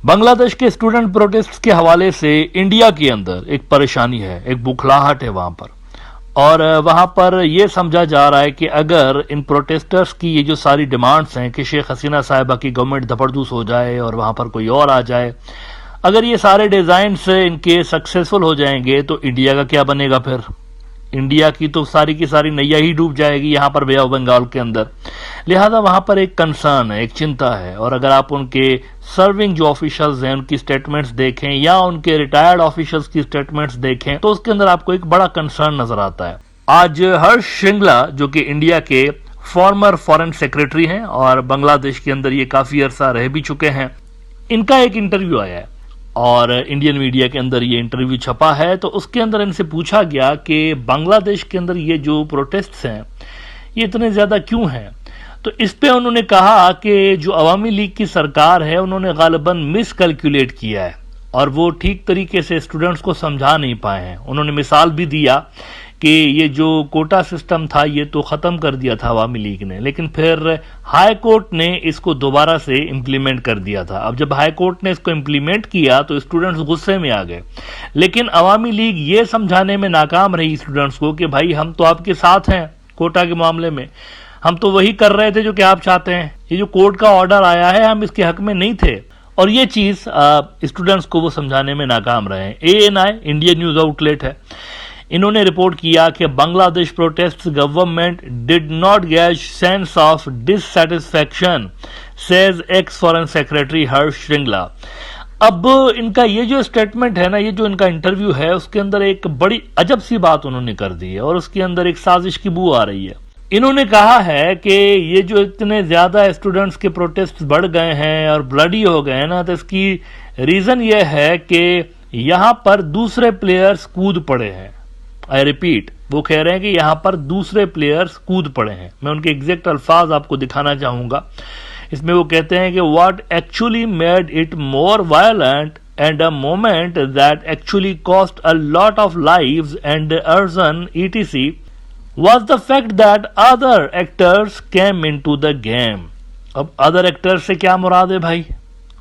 बांग्लादेश के student protest के हवाले से इंडिया के अंदर एक परेशानी है, एक बुखलाहट है वहां पर। और वहां पर यह समझा जा रहा है कि अगर इन प्रोटेस्टर्स की ये जो सारी डिमांड्स हैं कि शेख हसीना साहिबा की गवर्नमेंट धपड़दूस हो जाए और वहां पर कोई और आ जाए, अगर ये सारे डिजाइन से इनके सक्सेसफुल हो जाएंगे तो इंडिया का क्या बनेगा फिर? इंडिया की तो सारी की सारी नैया ही डूब जाएगी यहां पर बे ऑफ बंगाल के अंदर। लिहाजा वहां पर एक कंसर्न है, एक चिंता है। और अगर आप उनके सर्विंग जो ऑफिशियल्स हैं उनकी स्टेटमेंट्स देखें या उनके रिटायर्ड ऑफिशियल्स की स्टेटमेंट्स देखें तो उसके अंदर आपको एक बड़ा कंसर्न नजर आता है। आज हर्ष श्रृंगला जो कि इंडिया के फॉर्मर फॉरेन सेक्रेटरी हैं और बांग्लादेश के अंदर ये काफी अरसा रह भी चुके हैं, इनका एक इंटरव्यू आया है और इंडियन मीडिया के अंदर ये इंटरव्यू छपा है। तो उसके अंदर इनसे पूछा गया कि बांग्लादेश के अंदर ये जो प्रोटेस्ट्स हैं ये इतने ज्यादा क्यों हैं। तो इस पे उन्होंने कहा कि जो अवामी लीग की सरकार है उन्होंने गालिबन मिसकैलकुलेट किया है और वो ठीक तरीके से स्टूडेंट्स को समझा नहीं पाए हैं। उन्होंने मिसाल भी दिया कि ये जो कोटा सिस्टम था ये तो खत्म कर दिया था अवामी लीग ने, लेकिन फिर हाई कोर्ट ने इसको दोबारा से इंप्लीमेंट कर दिया था। अब जब हाई कोर्ट ने इसको इंप्लीमेंट किया तो स्टूडेंट्स गुस्से में आ गए, लेकिन अवामी लीग ये समझाने में नाकाम रही स्टूडेंट्स को कि भाई हम तो आपके साथ हैं कोटा के मामले में, हम तो वही कर रहे थे जो कि आप चाहते हैं। ये जो कोर्ट का ऑर्डर आया है हम इसके हक में नहीं थे। और ये चीज स्टूडेंट्स को वो समझाने में नाकाम रहे हैं। ANI इंडियन न्यूज आउटलेट है, इन्होंने रिपोर्ट किया कि Bangladesh protest government did not get sense of dissatisfaction says ex foreign secretary Harsh Shringla. अब इनका ये जो स्टेटमेंट है ना, ये जो इनका इंटरव्यू है उसके अंदर एक बड़ी अजब सी बात उन्होंने कर दी है और उसके अंदर एक साजिश की बू आ रही है। इन्होंने कहा है कि ये जो इतने ज्यादा स्टूडेंट्स के प्रोटेस्ट बढ़ गए हैं और ब्लडी हो गए हैं ना, तो इसकी रीजन ये है कि यहां पर दूसरे प्लेयर्स कूद पड़े हैं। आई रिपीट, वो कह रहे हैं कि यहां पर दूसरे प्लेयर्स कूद पड़े हैं। मैं उनके एग्जैक्ट अल्फाज आपको दिखाना चाहूंगा। इसमें वो कहते हैं कि what actually made it more violent and a moment that actually cost a lot of lives and arson ETC was the fact that other actors came into the game। अब अदर एक्टर्स से क्या मुराद है भाई?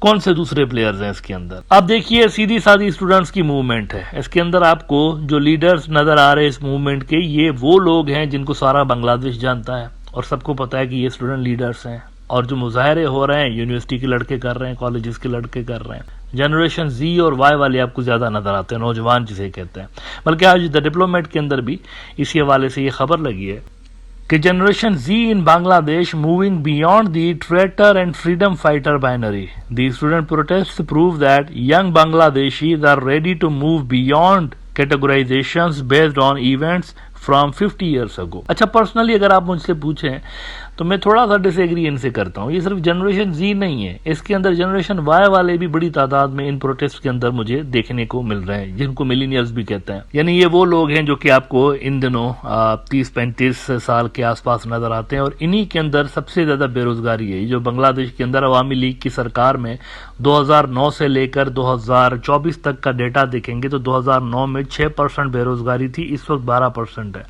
कौन से दूसरे players हैं इसके अंदर? अब देखिए, सीधी सादी स्टूडेंट्स की मूवमेंट है। इसके अंदर आपको जो लीडर्स नजर आ रहे हैं इस मूवमेंट के, ये वो लोग हैं जिनको सारा बांग्लादेश जानता है और सबको पता है कि ये स्टूडेंट लीडर्स हैं। और जो मुजाहरे हो रहे हैं यूनिवर्सिटी के लड़के कर रहे हैं, कॉलेजेस के लड़के कर रहे हैं। जनरेशन Z और Y वाले आपको ज्यादा नजर आते हैं, नौजवान जिसे कहते हैं। बल्कि आज द डिप्लोमेट के अंदर भी इसी हवाले से ये खबर लगी है कि generation Z in Bangladesh moving beyond the traitor and freedom fighter binary. The student protest prove that young Bangladeshis are ready to move beyond categorisations based on events from 50 years ago। अच्छा, पर्सनली अगर आप मुझसे पूछें तो मैं थोड़ा सा डिसएग्री इनसे करता हूँ। ये सिर्फ जनरेशन Z नहीं है, इसके अंदर जनरेशन Y वाले भी बड़ी तादाद में इन प्रोटेस्ट के अंदर मुझे देखने को मिल रहे हैं, जिनको मिलीनियल्स भी कहते हैं। यानी ये वो लोग हैं जो कि आपको इन दिनों 30-35 साल के आसपास नजर आते हैं और इन्हीं के अंदर सबसे ज्यादा बेरोजगारी है। जो बांग्लादेश के अंदर अवामी लीग की सरकार में 2009 से लेकर 2024 तक का डेटा देखेंगे तो 2009 में 6% बेरोजगारी थी, इस वक्त 12% है।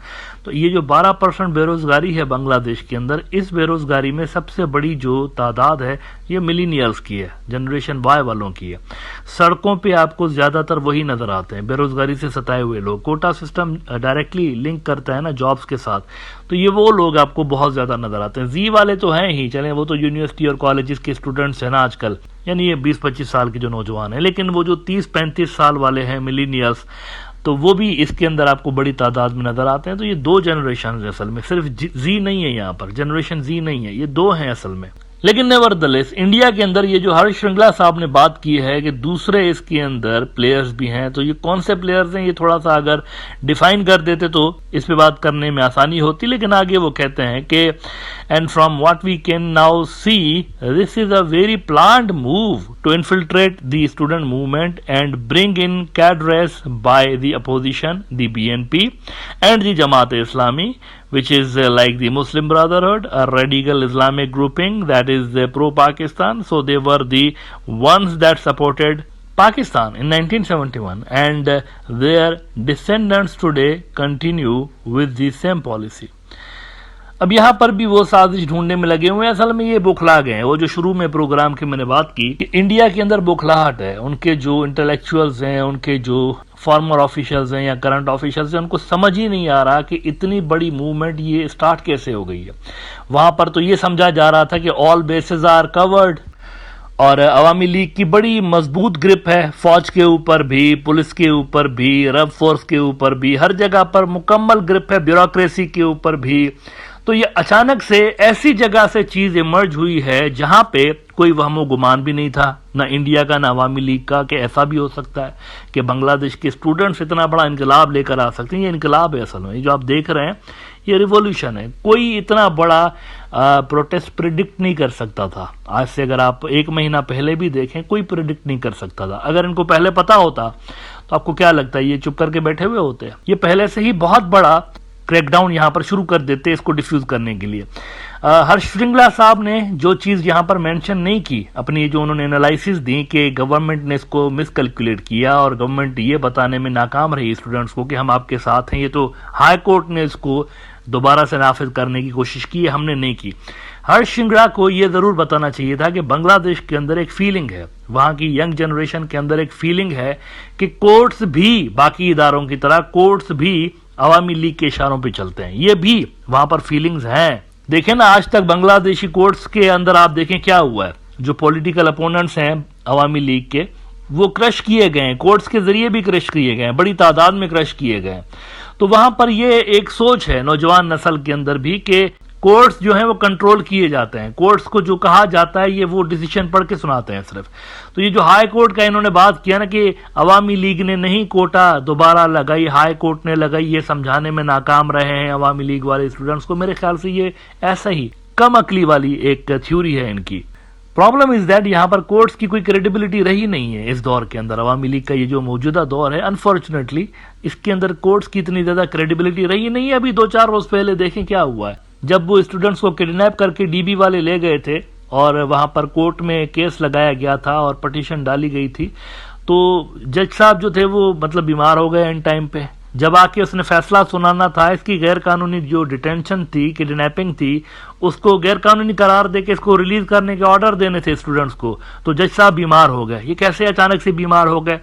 तो ये जो 12% बेरोजगारी है बांग्लादेश के अंदर, इस बेरोजगारी में सबसे बड़ी जो तादाद है ये मिलीनियल्स की है, जनरेशन Y वालों की है। सड़कों पे आपको ज्यादातर वही नजर आते हैं, बेरोजगारी से सताए हुए लोग। कोटा सिस्टम डायरेक्टली लिंक करता है ना जॉब्स के साथ, तो ये वो लोग आपको बहुत ज्यादा नजर आते हैं। Z वाले तो हैं ही, चलें वो तो यूनिवर्सिटी और कॉलेजेस के स्टूडेंट्स हैं ना आजकल, यानी ये 20-25 साल के जो नौजवान हैं। लेकिन वो जो 30-35 साल वाले हैं मिलीनियल्स, तो वो भी इसके अंदर आपको बड़ी तादाद में नजर आते हैं। तो ये दो जनरेशन असल में, सिर्फ Z नहीं है यहाँ पर, जनरेशन Z नहीं है, ये दो हैं असल में। लेकिन नेवरदलेस इंडिया के अंदर ये जो हर्ष श्रृंगला साहब ने बात की है कि दूसरे इसके अंदर प्लेयर्स भी हैं, तो ये कौन से प्लेयर्स हैं, ये थोड़ा सा अगर डिफाइन कर देते तो इस पे बात करने में आसानी होती। लेकिन आगे वो कहते हैं कि and from what we can now see this is a very planned move to infiltrate the student movement and bring in cadres by the opposition, the BNP and the Jamaat-e-Islami, which is like the Muslim Brotherhood, a radical Islamic grouping that is pro-Pakistan. So they were the ones that supported Pakistan in 1971 and their descendants today continue with the same policy. अब यहाँ पर भी वो साजिश ढूंढने में लगे हुए हैं। असल में ये बौखला गए हैं। वो जो शुरू में प्रोग्राम की मैंने बात की कि इंडिया के अंदर बौखलाहट है, उनके जो इंटेलेक्चुअल्स हैं, उनके जो फॉर्मर ऑफिशियल्स हैं या करंट ऑफिशियल्स हैं, उनको समझ ही नहीं आ रहा कि इतनी बड़ी मूवमेंट ये स्टार्ट कैसे हो गई है। वहां पर तो ये समझा जा रहा था कि ऑल बेसिस आर कवर्ड, और अवामी लीग की बड़ी मजबूत ग्रिप है फौज के ऊपर भी, पुलिस के ऊपर भी, रब फोर्स के ऊपर भी, हर जगह पर मुकम्मल ग्रिप है, ब्यूरोक्रेसी के ऊपर भी। तो ये अचानक से ऐसी जगह से चीज इमर्ज हुई है जहां पे कोई वहमो गुमान भी नहीं था, ना इंडिया का ना अवामी लीग का, कि ऐसा भी हो सकता है कि बांग्लादेश के स्टूडेंट्स इतना बड़ा इनकलाब लेकर आ सकते हैं। ये इनकलाब है असल में, ये जो आप देख रहे हैं ये रिवॉल्यूशन है। कोई इतना बड़ा प्रोटेस्ट प्रिडिक्ट नहीं कर सकता था। आज से अगर आप 1 महीना पहले भी देखें, कोई प्रिडिक्ट नहीं कर सकता था। अगर इनको पहले पता होता तो आपको क्या लगता है ये चुप करके बैठे हुए होते? ये पहले से ही बहुत बड़ा क्रैकडाउन यहां पर शुरू कर देते इसको डिफ्यूज करने के लिए। हर्ष श्रृंगला साहब ने जो चीज यहां पर मेंशन नहीं की, अपनी जो उन्होंने एनालिसिस दी कि गवर्नमेंट ने इसको मिसकैलकुलेट किया और गवर्नमेंट ये बताने में नाकाम रही स्टूडेंट्स को कि हम आपके साथ हैं, ये तो हाई कोर्ट ने इसको दोबारा से नाफिज करने की कोशिश की, हमने नहीं की। हर्ष श्रृंगला को यह जरूर बताना चाहिए था कि बांग्लादेश के अंदर एक फीलिंग है, वहां की यंग जनरेशन के अंदर एक फीलिंग है कि कोर्ट्स भी बाकी इदारों की तरह, कोर्ट्स भी अवामी लीग के इशारों पे चलते हैं। ये भी वहां पर फीलिंग्स हैं। देखें ना, आज तक बांग्लादेशी कोर्ट्स के अंदर आप देखें क्या हुआ है। जो पॉलिटिकल अपोनेंट्स हैं अवामी लीग के, वो क्रश किए गए हैं, कोर्ट्स के जरिए भी क्रश किए गए हैं, बड़ी तादाद में क्रश किए गए हैं। तो वहां पर ये एक सोच है नौजवान नस्ल के अंदर भी कि कोर्ट्स जो हैं वो कंट्रोल किए जाते हैं, कोर्ट्स को जो कहा जाता है ये वो डिसीजन पढ़ के सुनाते हैं सिर्फ। तो ये जो हाई कोर्ट का इन्होंने बात किया ना कि अवामी लीग ने नहीं कोटा दोबारा लगाई, हाई कोर्ट ने लगाई, ये समझाने में नाकाम रहे हैं अवामी लीग वाले स्टूडेंट्स को, मेरे ख्याल से ये ऐसा ही कम अकली वाली एक थ्योरी है इनकी। प्रॉब्लम इज दैट यहां पर कोर्ट्स की कोई क्रेडिबिलिटी रही नहीं है इस दौर के अंदर। अवामी लीग का ये जो मौजूदा दौर है, अनफॉर्चुनेटली इसके अंदर कोर्ट्स की इतनी ज्यादा क्रेडिबिलिटी रही नहीं है। अभी 2-4 रोज पहले देखें क्या हुआ है, जब वो स्टूडेंट्स को किडनैप करके डीबी वाले ले गए थे और वहां पर कोर्ट में केस लगाया गया था और पिटीशन डाली गई थी, तो जज साहब जो थे वो मतलब बीमार हो गए एंड टाइम पे। जब आके उसने फैसला सुनाना था, इसकी गैर कानूनी जो डिटेंशन थी, किडनैपिंग थी, उसको गैर कानूनी करार देके इसको रिलीज करने के ऑर्डर देने थे स्टूडेंट्स को, तो जज साहब बीमार हो गए। ये कैसे अचानक से बीमार हो गए?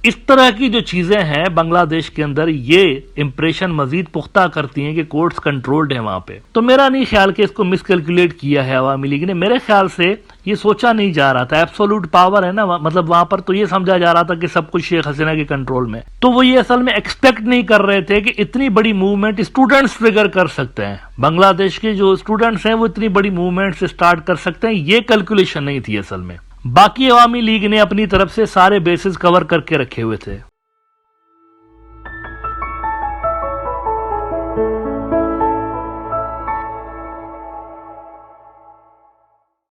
इस तरह की जो चीजें हैं बांग्लादेश के अंदर, ये इंप्रेशन मजीद पुख्ता करती हैं कि कोर्ट्स कंट्रोल्ड है वहां पे। तो मेरा नहीं ख्याल कि इसको मिसकैलकुलेट किया है अवामी लीग ने। मेरे ख्याल से ये सोचा नहीं जा रहा था, एब्सोल्यूट पावर है ना, मतलब वहां पर तो ये समझा जा रहा था कि सब कुछ शेख हसीना के कंट्रोल में। तो वो ये असल में एक्सपेक्ट नहीं कर रहे थे कि इतनी बड़ी मूवमेंट स्टूडेंट्स ट्रिगर कर सकते हैं। बांग्लादेश के जो स्टूडेंट्स हैं वो इतनी बड़ी मूवमेंट स्टार्ट कर सकते हैं, ये कैलकुलेशन नहीं थी असल में। बाकी अवामी लीग ने अपनी तरफ से सारे बेसिस कवर करके रखे हुए थे।